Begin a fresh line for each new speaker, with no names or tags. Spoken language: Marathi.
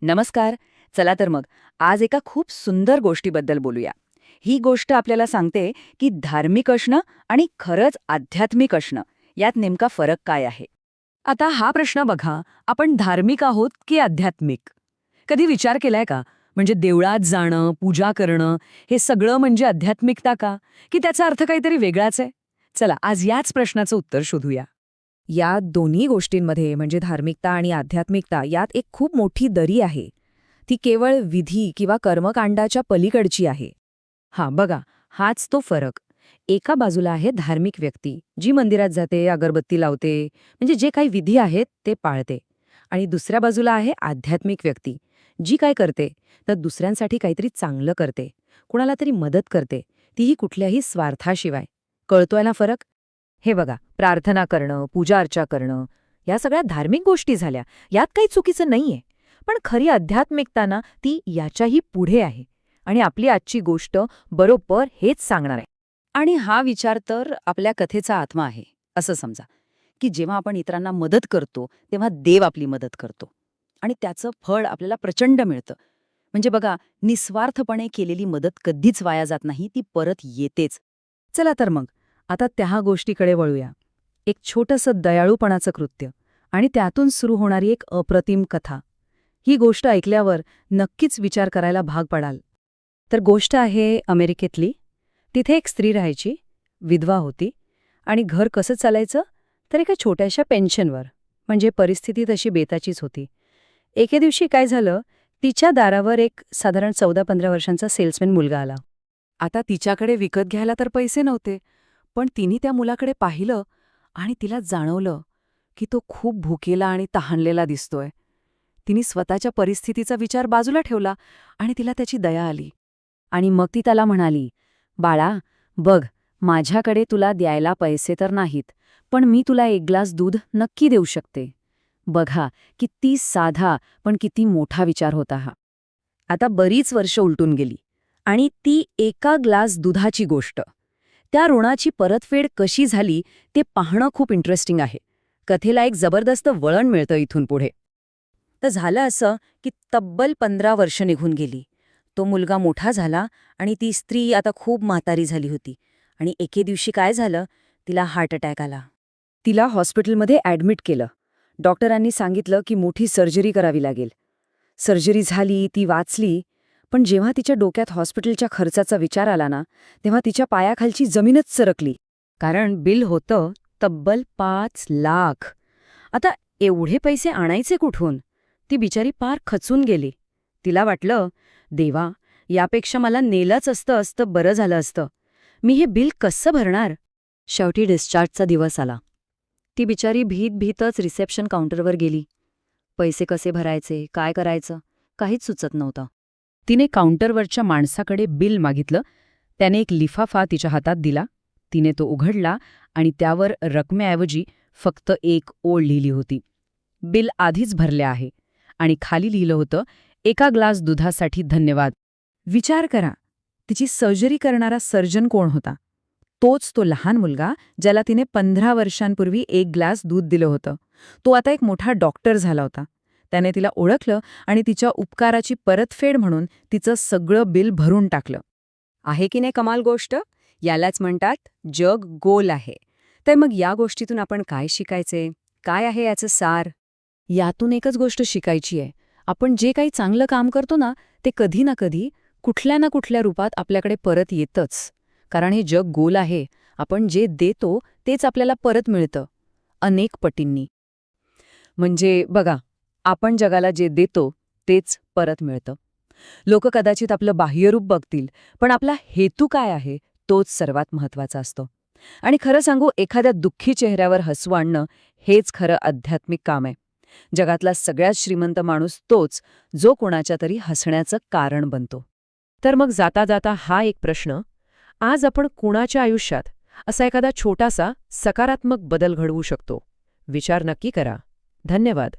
नमस्कार. चला तर मग आज एका खूप सुंदर गोष्टीबद्दल बोलूया. ही गोष्ट आपल्याला सांगते की धार्मिक असणं आणि खरंच आध्यात्मिक असणं यात नेमका फरक काय आहे.
आता हा प्रश्न बघा, आपण धार्मिक आहोत की आध्यात्मिक? कधी विचार केलाय का? म्हणजे देवळात जाणं, पूजा करणं, हे सगळं म्हणजे आध्यात्मिकता का? की त्याचा अर्थ काहीतरी वेगळाच आहे? चला, आज याच प्रश्नाचं उत्तर शोधूया.
या दोन्ही गोष्टींमध्ये म्हणजे धार्मिकता आणि आध्यात्मिकता यात एक खूप मोठी दरी आहे. ती केवळ विधी किंवा कर्मकांडाच्या पलीकडची आहे.
हां, बघा, हाच तो फरक. एका बाजूला आहे धार्मिक व्यक्ती, जी मंदिरात जाते, अगरबत्ती लावते, म्हणजे जे काही विधी आहेत ते पाळते. आणि दुसऱ्या बाजूला आहे आध्यात्मिक व्यक्ती, जी काय करते तर दुसऱ्यांसाठी काहीतरी चांगलं करते, कुणाला तरी मदत करते, तीही कुठल्याही स्वार्थाशिवाय. कळतोय ना फरक? हे बघा, प्रार्थना करणं, पूजा अर्चा करणं, या सगळ्या धार्मिक गोष्टी झाल्या, यात काही चुकीचं नाहीये. पण खरी आध्यात्मिकता ना, ती याच्याही पुढे आहे. आणि आपली आजची गोष्ट बरोबर हेच सांगणार आहे.
आणि हा विचार तर आपल्या कथेचा आत्मा आहे असं समजा, की जेव्हा आपण इतरांना मदत करतो तेव्हा देव आपली मदत करतो आणि त्याचं फळ आपल्याला प्रचंड मिळतं. म्हणजे बघा, निस्वार्थपणे केलेली मदत कधीच वाया जात नाही, ती परत येतेच.
चला तर मग, आता त्या गोष्टीकडे वळूया. एक छोटंसं दयाळूपणाचं कृत्य आणि त्यातून सुरू होणारी एक अप्रतिम कथा. ही गोष्ट ऐकल्यावर नक्कीच विचार करायला भाग पडाल. तर गोष्ट आहे अमेरिकेतली. तिथे एक स्त्री राहायची, विधवा होती, आणि घर कसं चालायचं तर एका छोट्याशा पेन्शनवर. म्हणजे परिस्थिती तशी बेताचीच होती. एके दिवशी काय झालं, तिच्या दारावर एक साधारण 14-15 वर्षांचा सेल्समॅन मुलगा आला. आता तिच्याकडे विकत घ्यायला तर पैसे नव्हते, पण तिने त्या मुलाकडे पाहिलं आणि तिला जाणवलं की तो खूप भुकेला आणि तहानलेला दिसतोय. तिने स्वतःच्या परिस्थितीचा विचार बाजूला ठेवला आणि तिला त्याची दया आली. आणि मग ती त्याला म्हणाली, "बाळा, बघ, माझ्याकडे तुला द्यायला पैसे तर नाहीत, पण मी तुला एक ग्लास दूध नक्की देऊ शकते." बघा, किती साधा पण किती मोठा विचार होता हा. आता बरीच वर्ष उलटून गेली आणि ती एका ग्लास दुधाची गोष्ट, त्या ऋणाची परतफेड कशी झाली ते पाहणं खूप इंटरेस्टिंग आहे. कथेला एक जबरदस्त वळण मिळतं इथून पुढे. तर झालं असं की तब्बल 15 वर्ष निघून गेली. तो मुलगा मोठा झाला आणि ती स्त्री आता खूप म्हातारी झाली होती. आणि एके दिवशी काय झालं, तिला हार्ट अटॅक आला. तिला हॉस्पिटलमध्ये ॲडमिट केलं. डॉक्टरांनी सांगितलं की मोठी सर्जरी करावी लागेल. सर्जरी झाली, ती वाचली, पण जेव्हा तिच्या डोक्यात हॉस्पिटलच्या खर्चाचा विचार आला ना, तेव्हा तिच्या पायाखालची जमीनच सरकली. कारण बिल होतं तब्बल 5 लाख. आता एवढे पैसे आणायचे कुठून? ती बिचारी पार खचून गेली. तिला वाटलं, देवा, यापेक्षा मला नेलंच असतं बरं झालं असतं. मी हे बिल कसं भरणार? शेवटी डिस्चार्जचा दिवस आला. ती बिचारी भीतच रिसेप्शन काउंटरवर गेली. पैसे कसे भरायचे, काय करायचं, काहीच सुचत नव्हतं. तिने काउंटरवरच्या माणसाकडे बिल मागितलं. त्याने एक लिफाफा तिच्या हातात दिला. तिने तो उघडला आणि त्यावर रकमेऐवजी फक्त एक ओळ लिहिली होती. बिल आधीच भरले आहे. आणि खाली लिहिलं होतं, एका ग्लास दुधासाठी धन्यवाद. विचार करा, तिची सर्जरी करणारा सर्जन कोण होता? तोच तो लहान मुलगा ज्याला तिने 15 वर्षांपूर्वी एक ग्लास दूध दिलं होतं. तो आता एक मोठा डॉक्टर झाला होता. त्याने तिला ओळखलं आणि तिच्या उपकाराची परतफेड म्हणून तिचं सगळं बिल भरून टाकलं. आहे की नाही कमाल गोष्ट? यालाच म्हणतात जग गोल आहे. तर मग या गोष्टीतून आपण काय शिकायचे? काय आहे याचं सार? यातून एकच गोष्ट शिकायची आहे. आपण जे काही चांगलं काम करतो ना, ते कधी ना कधी कुठल्या ना कुठल्या रूपात आपल्याकडे परत येतच. कारण हे जग गोल आहे. आपण जे देतो तेच आपल्याला परत मिळतं, अनेक पटींनी. म्हणजे बघा, आपण जगाला जे देतो तेच परत मिळतं. लोक कदाचित आपलं बाह्यरूप बघतील, पण आपला हेतू काय आहे तोच सर्वात महत्त्वाचा असतो. आणि खरं सांगू, एखाद्या दुःखी चेहऱ्यावर हसू आणणं हेच खरं आध्यात्मिक काम आहे. जगातला सगळ्यात श्रीमंत माणूस तोच, जो कोणाच्या तरी हसण्याचं कारण बनतो. तर मग जाता जाता हा एक प्रश्न, आज आपण कुणाच्या आयुष्यात असा एखादा छोटासा सकारात्मक बदल घडवू शकतो? विचार नक्की करा. धन्यवाद.